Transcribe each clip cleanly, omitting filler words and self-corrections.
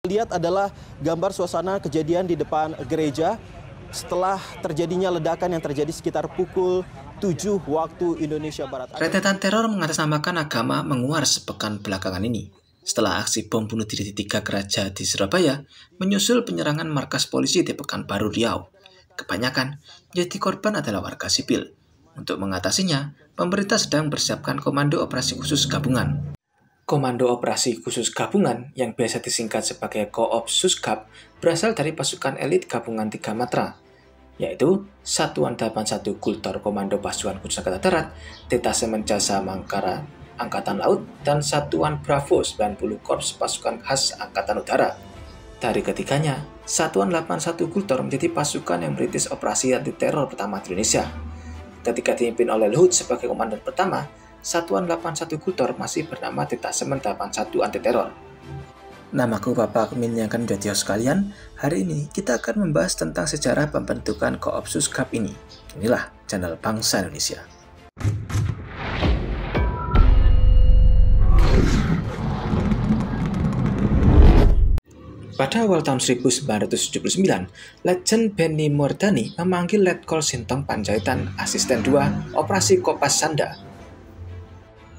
Lihat adalah gambar suasana kejadian di depan gereja setelah terjadinya ledakan yang terjadi sekitar pukul 7 waktu Indonesia Barat. Rentetan teror mengatasnamakan agama menguar sepekan belakangan ini. Setelah aksi bom bunuh diri di 3 gereja di Surabaya, menyusul penyerangan markas polisi di Pekanbaru Riau. Kebanyakan jadi korban adalah warga sipil. Untuk mengatasinya, pemerintah sedang mempersiapkan Komando Operasi Khusus Gabungan. Komando Operasi Khusus Gabungan, yang biasa disingkat sebagai Koopsusgab, berasal dari pasukan elit gabungan 3 matra, yaitu Satuan 81 Kultor Komando Pasukan Khusus Angkatan Darat, Detasemen Jasa Mangkara Angkatan Laut, dan Satuan Bravo 90 Korps Pasukan Khas Angkatan Udara. Dari ketiganya, Satuan 81 Kultor menjadi pasukan yang merintis operasi anti-teror pertama di Indonesia. Ketika dipimpin oleh Luhut sebagai komandan pertama, Satuan 81 Kultor masih bernama Detasemen 81 Anti Teror. Namaku Bapak Min yang akan menjadi host kalian. Hari ini kita akan membahas tentang sejarah pembentukan Koopsusgab ini. Inilah channel Bangsa Indonesia. Pada awal tahun 1979, Letjen Benny Mordani memanggil Letkol Sintong Panjaitan, Asisten 2, Operasi Kopasanda.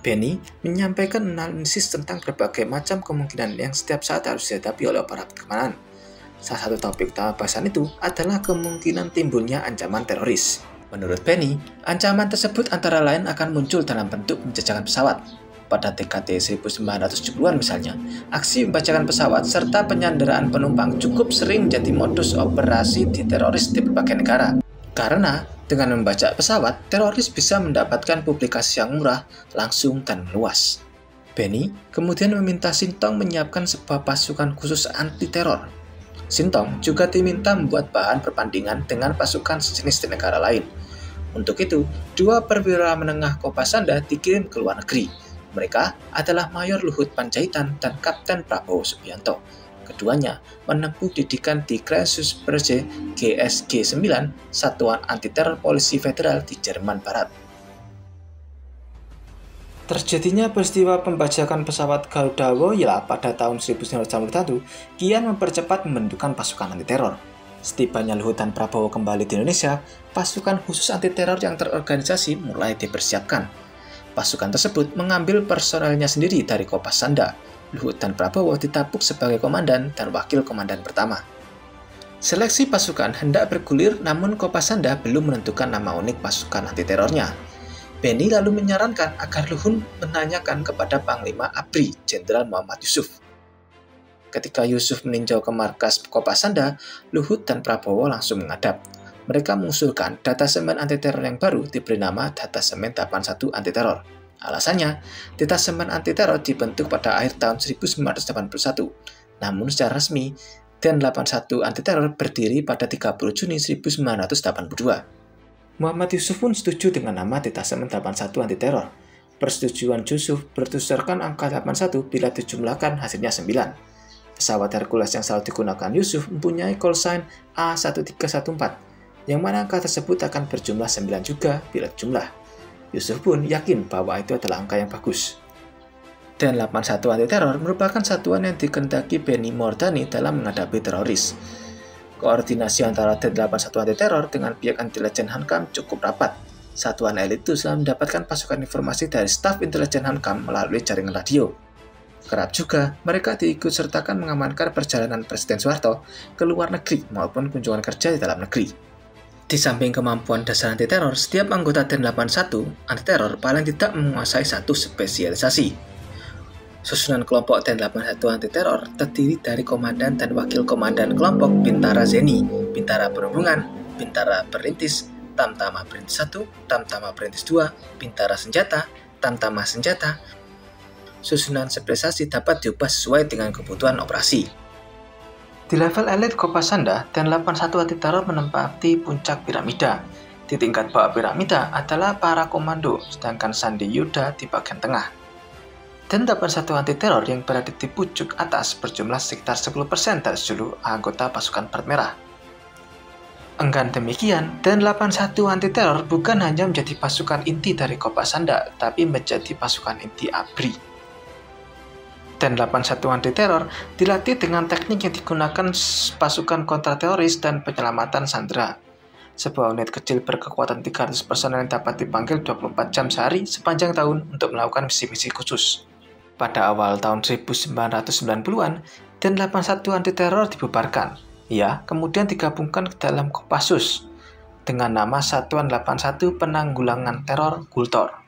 Benny menyampaikan analisis tentang berbagai macam kemungkinan yang setiap saat harus dihadapi oleh aparat keamanan. Salah satu topik utama bahasan itu adalah kemungkinan timbulnya ancaman teroris. Menurut Benny, ancaman tersebut antara lain akan muncul dalam bentuk penjajakan pesawat. Pada dekade 1970-an misalnya, aksi membajakan pesawat serta penyanderaan penumpang cukup sering menjadi modus operasi di teroris di berbagai negara. Karena dengan membajak pesawat, teroris bisa mendapatkan publikasi yang murah, langsung, dan meluas. Benny kemudian meminta Sintong menyiapkan sebuah pasukan khusus anti-teror. Sintong juga diminta membuat bahan perbandingan dengan pasukan sejenis di negara lain. Untuk itu, 2 perwira menengah Kopasanda dikirim ke luar negeri. Mereka adalah Mayor Luhut Panjaitan dan Kapten Prabowo Subianto. Keduanya menempuh didikan di Kreuzberge GSG 9, Satuan Anti-Teror Polisi Federal di Jerman Barat. Terjadinya peristiwa pembajakan pesawat Garuda Woyla pada tahun 1991 kian mempercepat pembentukan pasukan anti-teror. Setibanya Luhut dan Prabowo kembali di Indonesia, pasukan khusus anti-teror yang terorganisasi mulai dipersiapkan. Pasukan tersebut mengambil personelnya sendiri dari Kopasanda. Luhut dan Prabowo ditapuk sebagai komandan dan wakil komandan pertama. Seleksi pasukan hendak bergulir, namun Kopasanda belum menentukan nama unik pasukan anti-terornya. Benny lalu menyarankan agar Luhut menanyakan kepada Panglima ABRI, Jenderal Muhammad Yusuf. Ketika Yusuf meninjau ke markas Kopasanda, Luhut dan Prabowo langsung menghadap. Mereka mengusulkan detasemen anti-teror yang baru diberi nama Detasemen 81 Anti-Teror. Alasannya, Detasemen Anti-Teror dibentuk pada akhir tahun 1981. Namun secara resmi, Den 81 Anti-Teror berdiri pada 30 Juni 1982. Muhammad Yusuf pun setuju dengan nama Detasemen 81 Anti-Teror. Persetujuan Yusuf berdasarkan angka 81 bila dijumlahkan hasilnya 9. Pesawat Hercules yang selalu digunakan Yusuf mempunyai call sign A1314, yang mana angka tersebut akan berjumlah 9 juga bila jumlah. Yusuf pun yakin bahwa itu adalah angka yang bagus. Den 81 Anti-Teror merupakan satuan yang dikehendaki Benny Mordani dalam menghadapi teroris. Koordinasi antara Den 81 Anti-Teror dengan pihak intelijen Hankam cukup rapat. Satuan elit itu selalu mendapatkan pasukan informasi dari staf intelijen Hankam melalui jaringan radio. Kerap juga, mereka diikut sertakan mengamankan perjalanan Presiden Soeharto ke luar negeri maupun kunjungan kerja di dalam negeri. Di samping kemampuan dasar anti-teror, setiap anggota Den 81 anti-teror paling tidak menguasai satu spesialisasi. Susunan kelompok Den 81 anti-teror terdiri dari komandan dan wakil komandan kelompok Bintara Zeni, Bintara Perhubungan, Bintara Perintis, Tamtama Perintis 1, Tamtama Perintis 2, Bintara Senjata, Tamtama Senjata. Susunan spesialisasi dapat diubah sesuai dengan kebutuhan operasi. Di level elit Kopasanda, Den 81 Anti-Teror menempati puncak piramida. Di tingkat bawah piramida adalah para komando, sedangkan Sandi Yuda di bagian tengah. Den 81 Anti-Teror yang berada di pucuk atas berjumlah sekitar 10% dari seluruh anggota pasukan Baret Merah. Enggan demikian, Den 81 Anti-Teror bukan hanya menjadi pasukan inti dari Kopasanda, tapi menjadi pasukan inti ABRI. Dan 81 anti teror dilatih dengan teknik yang digunakan pasukan kontrateroris dan penyelamatan sandera. Sebuah unit kecil berkekuatan 300 personel yang dapat dipanggil 24 jam sehari sepanjang tahun untuk melakukan misi-misi khusus. Pada awal tahun 1990-an, dan 81 anti teror dibubarkan. Ia kemudian digabungkan ke dalam Kopassus dengan nama Satuan 81 Penanggulangan Teror Gultor.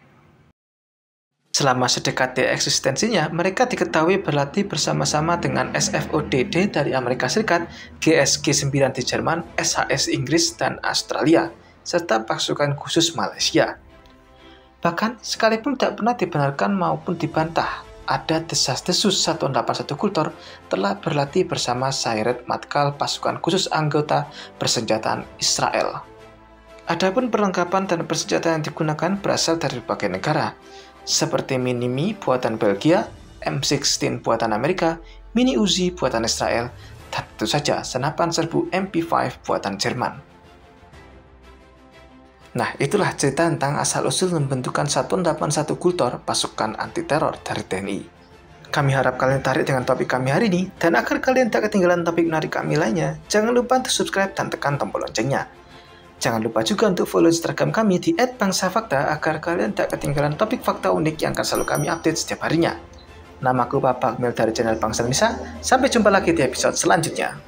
Selama sedekade eksistensinya, mereka diketahui berlatih bersama-sama dengan SFODD dari Amerika Serikat, GSG-9 di Jerman, SHS Inggris dan Australia, serta pasukan khusus Malaysia. Bahkan, sekalipun tidak pernah dibenarkan maupun dibantah, ada desas-desus Satuan 81 Gultor telah berlatih bersama Sayeret Matkal pasukan khusus anggota persenjataan Israel. Adapun perlengkapan dan persenjataan yang digunakan berasal dari berbagai negara, seperti Mini-Me buatan Belgia, M16 buatan Amerika, Mini Uzi buatan Israel, dan tentu saja senapan serbu MP5 buatan Jerman. Nah, itulah cerita tentang asal-usul pembentukan Satuan 81 Gultor, pasukan anti-teror dari TNI. Kami harap kalian tertarik dengan topik kami hari ini, dan agar kalian tak ketinggalan topik menarik kami lainnya, jangan lupa untuk subscribe dan tekan tombol loncengnya. Jangan lupa juga untuk follow Instagram kami di @bangsafakta agar kalian tak ketinggalan topik fakta unik yang akan selalu kami update setiap harinya. Namaku Pak Bakmil dari channel Bangsa Indonesia. Sampai jumpa lagi di episode selanjutnya.